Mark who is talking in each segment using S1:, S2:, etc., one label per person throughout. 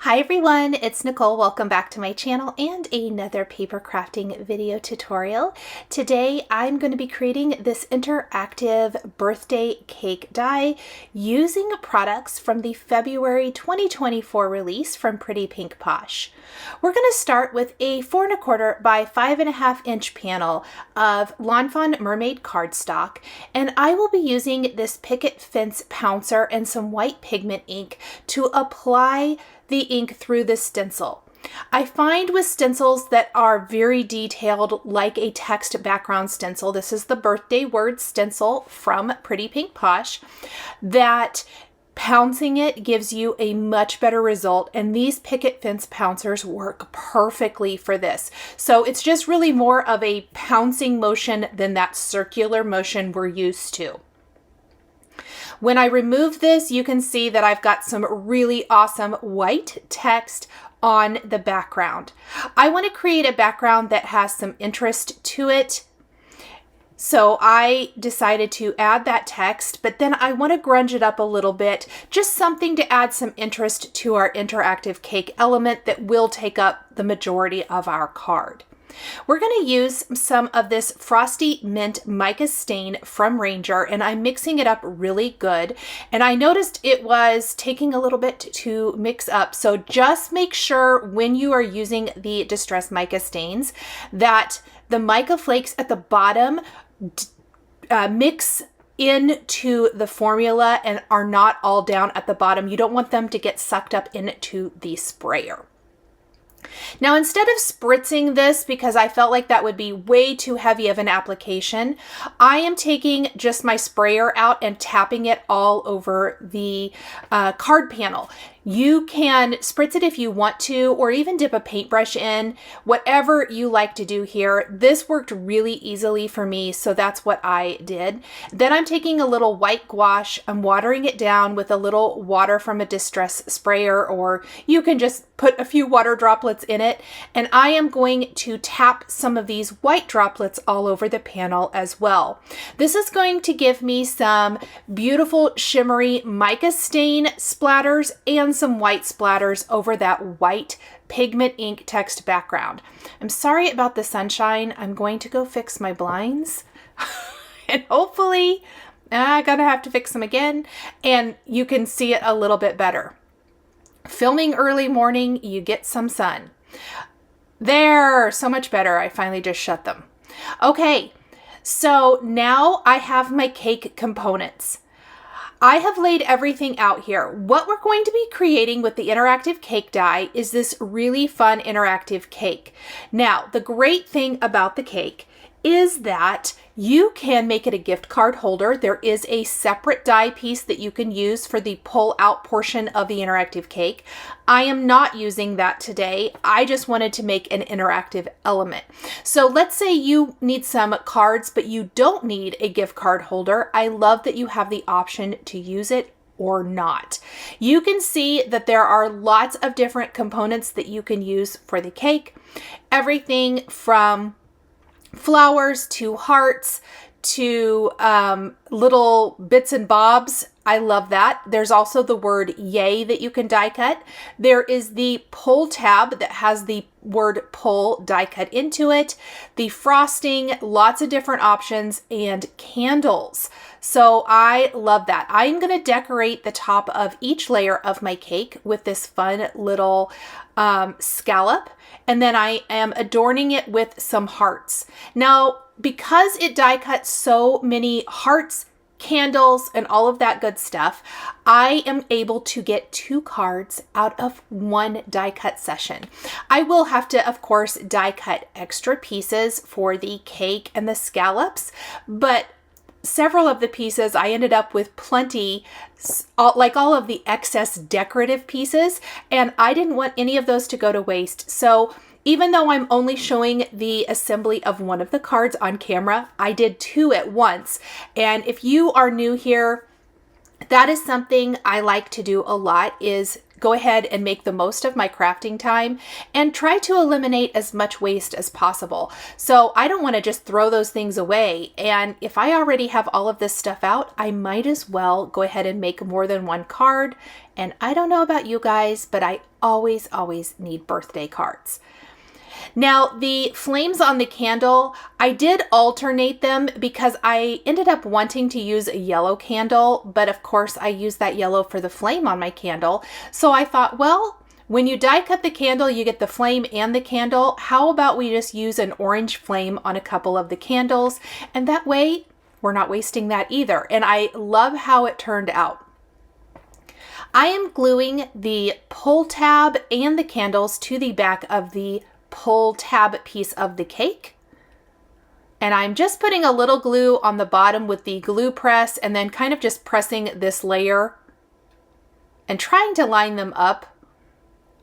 S1: Hi everyone, it's Nicole. Welcome back to my channel and another paper crafting video tutorial. Today I'm going to be creating this interactive birthday cake die using products from the February 2024 release from Pretty Pink Posh. We're going to start with a 4 1/4 by 5.5 inch panel of Lawn Fawn Mermaid cardstock, and I will be using this picket fence pouncer and some white pigment ink to apply the ink through the stencil. I find with stencils that are very detailed, like a text background stencil, this is the birthday word stencil from Pretty Pink Posh, that pouncing it gives you a much better result, and these picket fence pouncers work perfectly for this. So it's just really more of a pouncing motion than that circular motion we're used to. When I remove this, you can see that I've got some really awesome white text on the background. I want to create a background that has some interest to it. So I decided to add that text, but then I want to grunge it up a little bit, just something to add some interest to our interactive cake element that will take up the majority of our card. We're going to use some of this Frosty Mint Mica stain from Ranger, and I'm mixing it up really good. And I noticed it was taking a little bit to mix up. So just make sure when you are using the Distress Mica stains that the mica flakes at the bottom mix into the formula and are not all down at the bottom. You don't want them to get sucked up into the sprayer. Now, instead of spritzing this, because I felt like that would be way too heavy of an application, I am taking just my sprayer out and tapping it all over the card panel. You can spritz it if you want to, or even dip a paintbrush in, whatever you like to do here. This worked really easily for me, so that's what I did. Then I'm taking a little white gouache, I'm watering it down with a little water from a distress sprayer, or you can just put a few water droplets in it, and I am going to tap some of these white droplets all over the panel as well. This is going to give me some beautiful shimmery mica stain splatters and some white splatters over that white pigment ink text background. I'm sorry about the sunshine. I'm going to go fix my blinds and hopefully I'm gonna have to fix them again and you can see it a little bit better. Filming early morning, you get some sun. There, so much better. I finally just shut them. Okay, so now I have my cake components. I have laid everything out here. What we're going to be creating with the interactive cake die is this really fun interactive cake. Now, the great thing about the cake is that you can make it a gift card holder. There is a separate die piece that you can use for the pull out portion of the interactive cake. I am not using that today. I just wanted to make an interactive element. So let's say you need some cards, but you don't need a gift card holder. I love that you have the option to use it or not. You can see that there are lots of different components that you can use for the cake. Everything from flowers to hearts to little bits and bobs. I love that. There's also the word yay that you can die cut. There is the pull tab that has the word pull die cut into it. The frosting, lots of different options, and candles. So I love that. I'm going to decorate the top of each layer of my cake with this fun little scallop, and then I am adorning it with some hearts. Now, because it die cut so many hearts, candles, and all of that good stuff, I am able to get 2 cards out of 1 die cut session. I will have to, of course, die cut extra pieces for the cake and the scallops, but several of the pieces I ended up with plenty, like all of the excess decorative pieces, and I didn't want any of those to go to waste. So even though I'm only showing the assembly of 1 of the cards on camera, I did 2 at once. And if you are new here, That is something I like to do a lot, is go ahead and make the most of my crafting time and try to eliminate as much waste as possible. So I don't want to just throw those things away. And if I already have all of this stuff out, I might as well go ahead and make more than one card. And I don't know about you guys, but I always need birthday cards. Now, the flames on the candle, I did alternate them because I ended up wanting to use a yellow candle, but of course I used that yellow for the flame on my candle. So I thought, well, when you die cut the candle, you get the flame and the candle. How about we just use an orange flame on a couple of the candles? And that way we're not wasting that either. And I love how it turned out. I am gluing the pull tab and the candles to the back of the pull tab piece of the cake. And I'm just putting a little glue on the bottom with the glue press and then kind of just pressing this layer and trying to line them up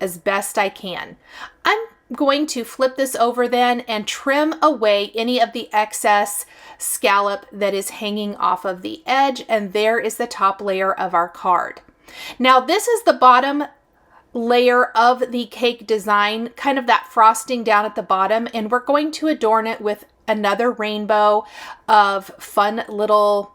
S1: as best I can. I'm going to flip this over then and trim away any of the excess scallop that is hanging off of the edge, and there is the top layer of our card. Now this is the bottom layer of the cake design, kind of that frosting down at the bottom, and we're going to adorn it with another rainbow of fun little,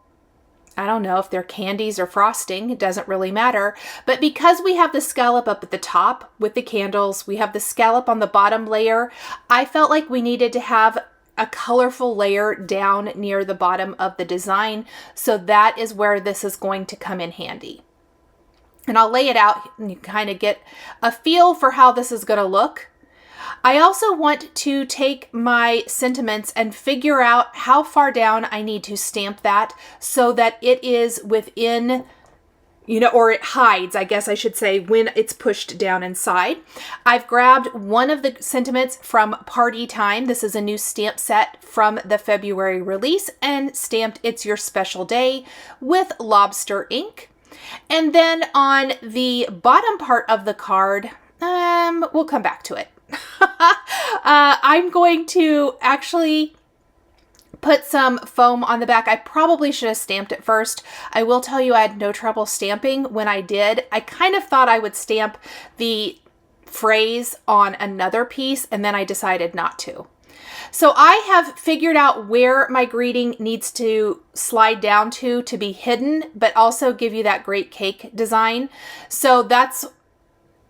S1: I don't know if they're candies or frosting, it doesn't really matter, but because we have the scallop up at the top with the candles, we have the scallop on the bottom layer, I felt like we needed to have a colorful layer down near the bottom of the design, so that is where this is going to come in handy. And I'll lay it out and you kind of get a feel for how this is going to look. I also want to take my sentiments and figure out how far down I need to stamp that so that it is within, you know, or it hides, I guess I should say, when it's pushed down inside. I've grabbed one of the sentiments from Party Time. This is a new stamp set from the February release and stamped It's Your Special Day with LOBSTER ink. And then on the bottom part of the card, we'll come back to it. I'm going to actually put some foam on the back. I probably should have stamped it first. I will tell you I had no trouble stamping when I did. I kind of thought I would stamp the phrase on another piece, and then I decided not to. So I have figured out where my greeting needs to slide down to be hidden, but also give you that great cake design. So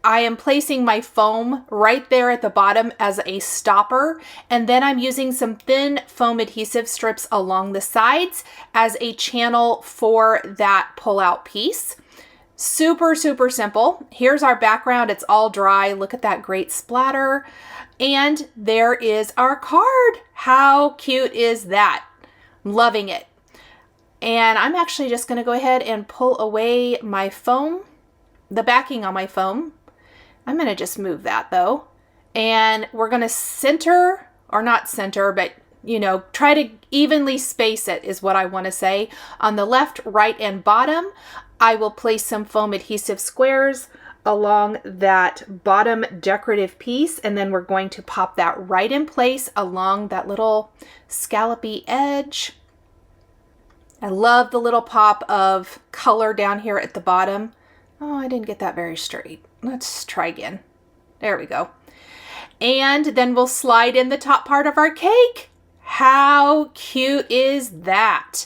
S1: I am placing my foam right there at the bottom as a stopper, and then I'm using some thin foam adhesive strips along the sides as a channel for that pull-out piece. Super simple. Here's our background. It's all dry. Look at that great splatter. And there is our card. How cute is that? I'm loving it. And I'm actually just going to go ahead and pull away my foam, the backing on my foam. I'm going to just move that though. And we're going to center, or not center, but you know, try to evenly space it is what I want to say. On the left, right, and bottom, I will place some foam adhesive squares along that bottom decorative piece, and then we're going to pop that right in place along that little scallopy edge. I love the little pop of color down here at the bottom. Oh, I didn't get that very straight. Let's try again. There we go. And then we'll slide in the top part of our cake. How cute is that?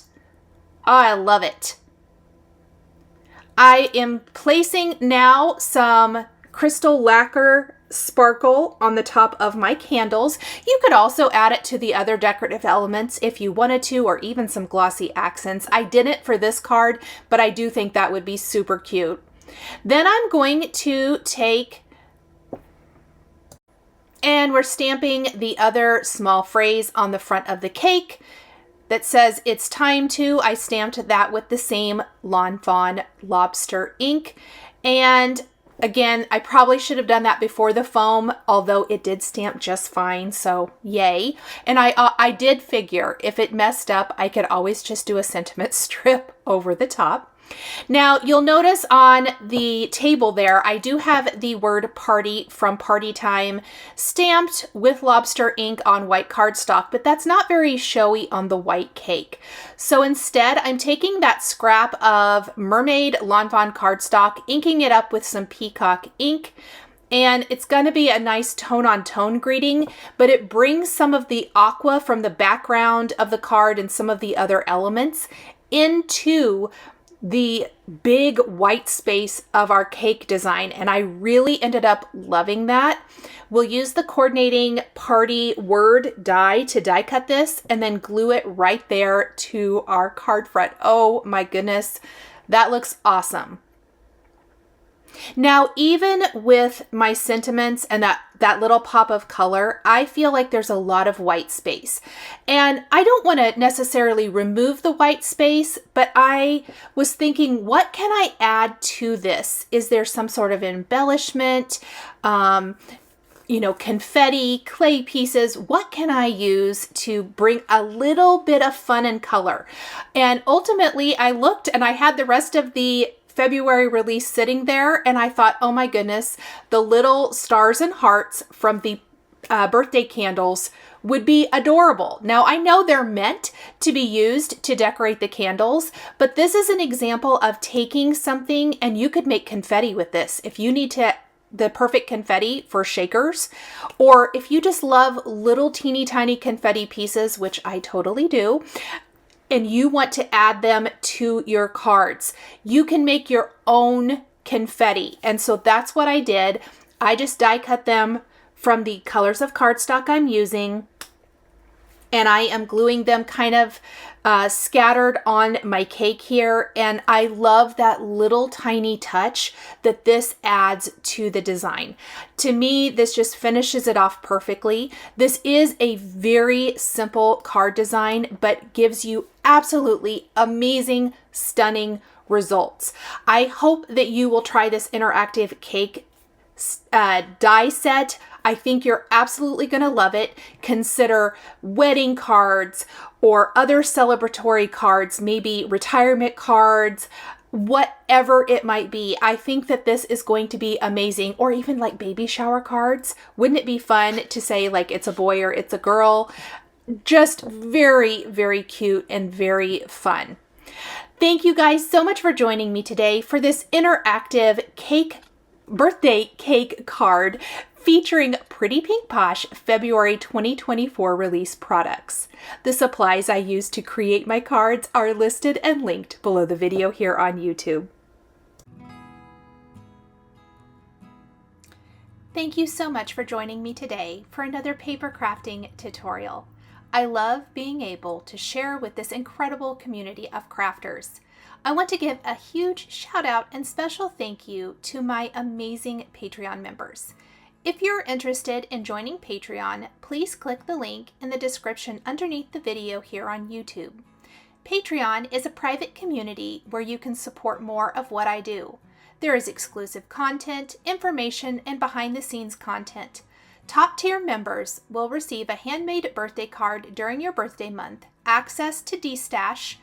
S1: Oh, I love it. I am placing now some crystal lacquer sparkle on the top of my candles. You could also add it to the other decorative elements if you wanted to, or even some glossy accents. I didn't for this card, but I do think that would be super cute. Then I'm going to take, and we're stamping the other small phrase on the front of the cake that says it's time to. I stamped that with the same Lawn Fawn LOBSTER ink. And again, I probably should have done that before the foam, although it did stamp just fine, so yay. And I did figure if it messed up, I could always just do a sentiment strip over the top. Now, you'll notice on the table there, I do have the word party from Party Time stamped with LOBSTER ink on white cardstock, but that's not very showy on the white cake. So instead, I'm taking that scrap of Mermaid Lawn Fawn cardstock, inking it up with some Peacock ink, and it's going to be a nice tone-on-tone greeting, but it brings some of the aqua from the background of the card and some of the other elements into the big white space of our cake design, and I really ended up loving that. We'll use the coordinating party word die to die cut this and then glue it right there to our card front. Oh my goodness, that looks awesome. Now, even with my sentiments and that little pop of color, I feel like there's a lot of white space. And I don't want to necessarily remove the white space, but I was thinking, what can I add to this? Is there some sort of embellishment? You know, confetti, clay pieces, what can I use to bring a little bit of fun and color? And ultimately, I looked and I had the rest of the February release sitting there, and I thought, oh my goodness, the little stars and hearts from the birthday candles would be adorable. Now, I know they're meant to be used to decorate the candles, but this is an example of taking something, and you could make confetti with this. If you need the perfect confetti for shakers, or if you just love little teeny tiny confetti pieces, which I totally do, and you want to add them to your cards, you can make your own confetti. And so that's what I did. I just die cut them from the colors of cardstock I'm using, and I am gluing them kind of scattered on my cake here. And I love that little tiny touch that this adds to the design. To me, this just finishes it off perfectly. This is a very simple card design, but gives you absolutely amazing, stunning results. I hope that you will try this interactive cake die set. I think you're absolutely going to love it. Consider wedding cards or other celebratory cards, maybe retirement cards, whatever it might be. I think that this is going to be amazing. Or even like baby shower cards. Wouldn't it be fun to say like it's a boy or it's a girl? Just very, very cute and very fun. Thank you guys so much for joining me today for this interactive birthday cake card featuring Pretty Pink Posh February 2024 release products. The supplies I used to create my cards are listed and linked below the video here on YouTube. Thank you so much for joining me today for another paper crafting tutorial. I love being able to share with this incredible community of crafters. I want to give a huge shout out and special thank you to my amazing Patreon members. If you're interested in joining Patreon, please click the link in the description underneath the video here on YouTube. Patreon is a private community where you can support more of what I do. There is exclusive content, information, and behind-the-scenes content. Top-tier members will receive a handmade birthday card during your birthday month, access to D-Stash,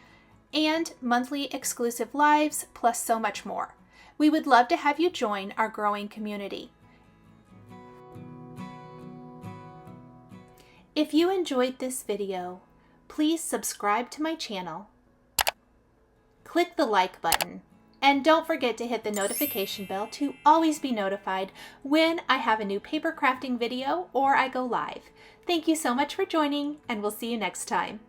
S1: and monthly exclusive lives, plus so much more. We would love to have you join our growing community. If you enjoyed this video, please subscribe to my channel, click the like button, and don't forget to hit the notification bell to always be notified when I have a new paper crafting video or I go live. Thank you so much for joining, and we'll see you next time.